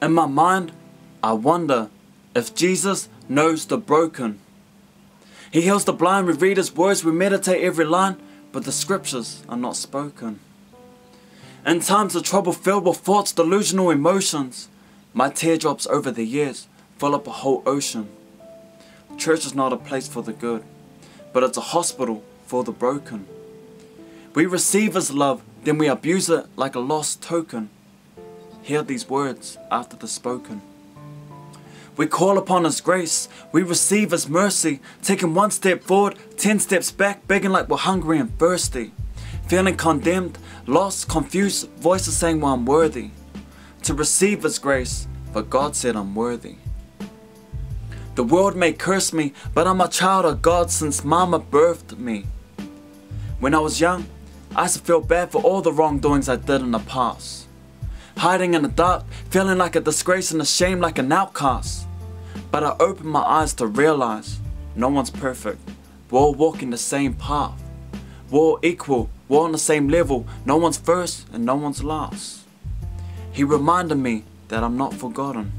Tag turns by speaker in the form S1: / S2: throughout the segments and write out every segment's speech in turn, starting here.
S1: In my mind, I wonder if Jesus knows the broken. He heals the blind, we read His words, we meditate every line, but the scriptures are not spoken. In times of trouble filled with thoughts, delusional emotions, my teardrops over the years fill up a whole ocean. Church is not a place for the good, but it's a hospital for the broken. We receive His love, then we abuse it like a lost token. Hear these words after the spoken. We call upon His grace, we receive His mercy, taking 1 step forward, 10 steps back, begging like we're hungry and thirsty. Feeling condemned, lost, confused, voices saying well I'm worthy to receive His grace, but God said I'm worthy. The world may curse me, but I'm a child of God since mama birthed me. When I was young, I used to feel bad for all the wrongdoings I did in the past. Hiding in the dark, feeling like a disgrace and ashamed like an outcast. But I opened my eyes to realize no one's perfect. We're all walking the same path. We're all equal, we're on the same level. No one's first and no one's last. He reminded me that I'm not forgotten.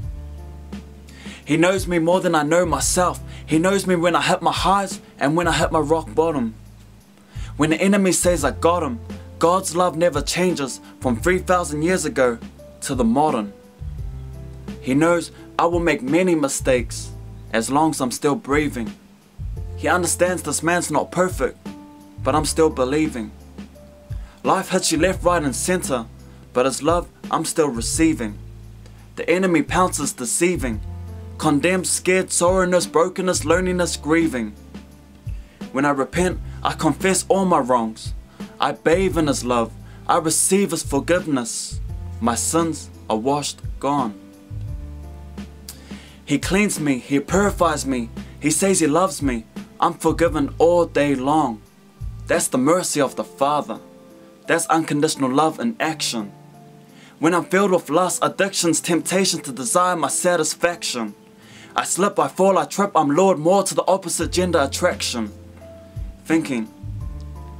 S1: He knows me more than I know myself. He knows me when I hit my highs and when I hit my rock bottom. When the enemy says I got him, God's love never changes from 3,000 years ago to the modern. He knows I will make many mistakes as long as I'm still breathing. He understands this man's not perfect, but I'm still believing. Life hits you left, right and center, but His love I'm still receiving. The enemy pounces deceiving, condemned, scared, sorrowness, brokenness, loneliness, grieving. When I repent, I confess all my wrongs. I bathe in His love, I receive His forgiveness. My sins are washed, gone. He cleans me, He purifies me. He says He loves me. I'm forgiven all day long. That's the mercy of the Father. That's unconditional love in action. When I'm filled with lust, addictions, temptation to desire my satisfaction, I slip, I fall, I trip, I'm lured more to the opposite gender attraction. Thinking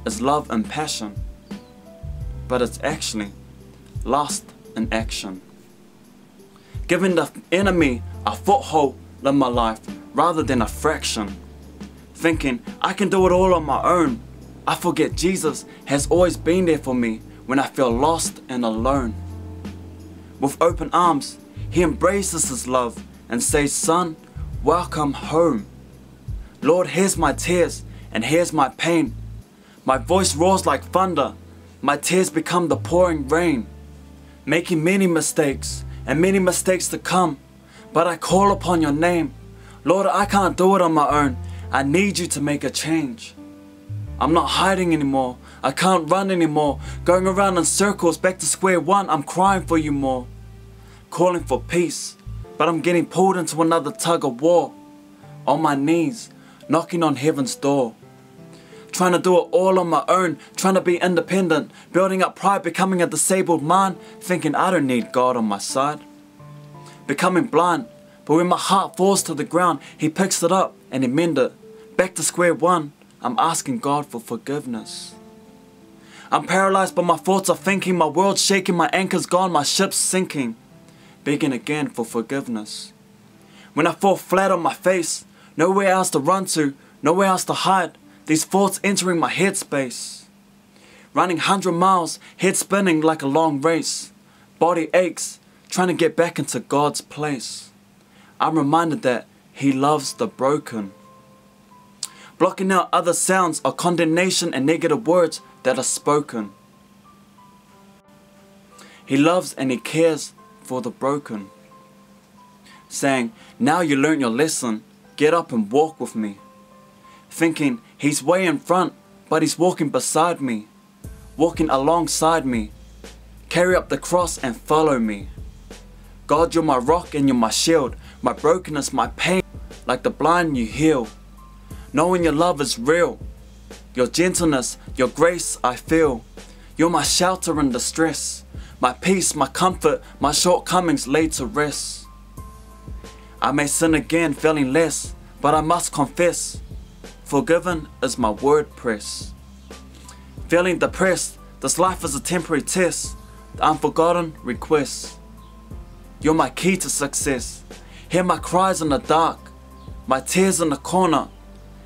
S1: is love and passion, but it's actually lust in action. Giving the enemy a foothold in my life rather than a fraction. Thinking I can do it all on my own. I forget Jesus has always been there for me when I feel lost and alone. With open arms, He embraces His love and says, son, welcome home. Lord, here's my tears and here's my pain. My voice roars like thunder. My tears become the pouring rain. Making many mistakes and many mistakes to come. But I call upon your name. Lord, I can't do it on my own. I need you to make a change. I'm not hiding anymore. I can't run anymore. Going around in circles, back to square one. I'm crying for you more. Calling for peace, but I'm getting pulled into another tug of war. On my knees, knocking on heaven's door. Trying to do it all on my own, trying to be independent, building up pride, becoming a disabled mind, thinking I don't need God on my side. Becoming blind, but when my heart falls to the ground, He picks it up and He mends it. Back to square one, I'm asking God for forgiveness. I'm paralyzed by my thoughts of thinking, my world's shaking, my anchor's gone, my ship's sinking. Begging again for forgiveness. When I fall flat on my face, nowhere else to run to, nowhere else to hide, these thoughts entering my headspace. Running 100 miles, head spinning like a long race. Body aches, trying to get back into God's place. I'm reminded that He loves the broken. Blocking out other sounds of condemnation and negative words that are spoken. He loves and He cares for the broken. Saying, now you learnt your lesson, get up and walk with me. Thinking He's way in front, but He's walking beside me. Walking alongside me. Carry up the cross and follow me. God, you're my rock and you're my shield. My brokenness, my pain, like the blind you heal. Knowing your love is real. Your gentleness, your grace I feel. You're my shelter in distress. My peace, my comfort, my shortcomings laid to rest. I may sin again feeling less, but I must confess. Forgiven is my WordPress. Feeling depressed, this life is a temporary test. The unforgotten request. You're my key to success. Hear my cries in the dark, my tears in the corner.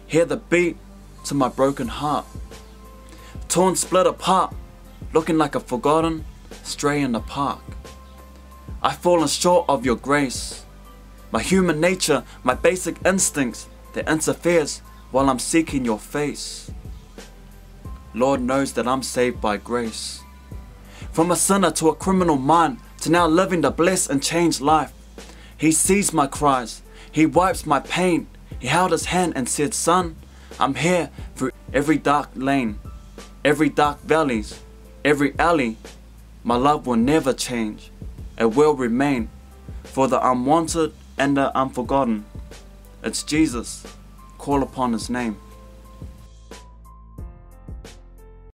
S1: Hear the beat to my broken heart. Torn, split apart, looking like a forgotten stray in the park. I've fallen short of your grace. My human nature, my basic instincts, that interferes while I'm seeking your face. Lord knows that I'm saved by grace. From a sinner to a criminal mind, to now living the blessed and changed life. He sees my cries, He wipes my pain. He held His hand and said, son, I'm here through every dark lane, every dark valleys, every alley. My love will never change, it will remain for the unwanted and the unforgotten. It's Jesus, call upon His name.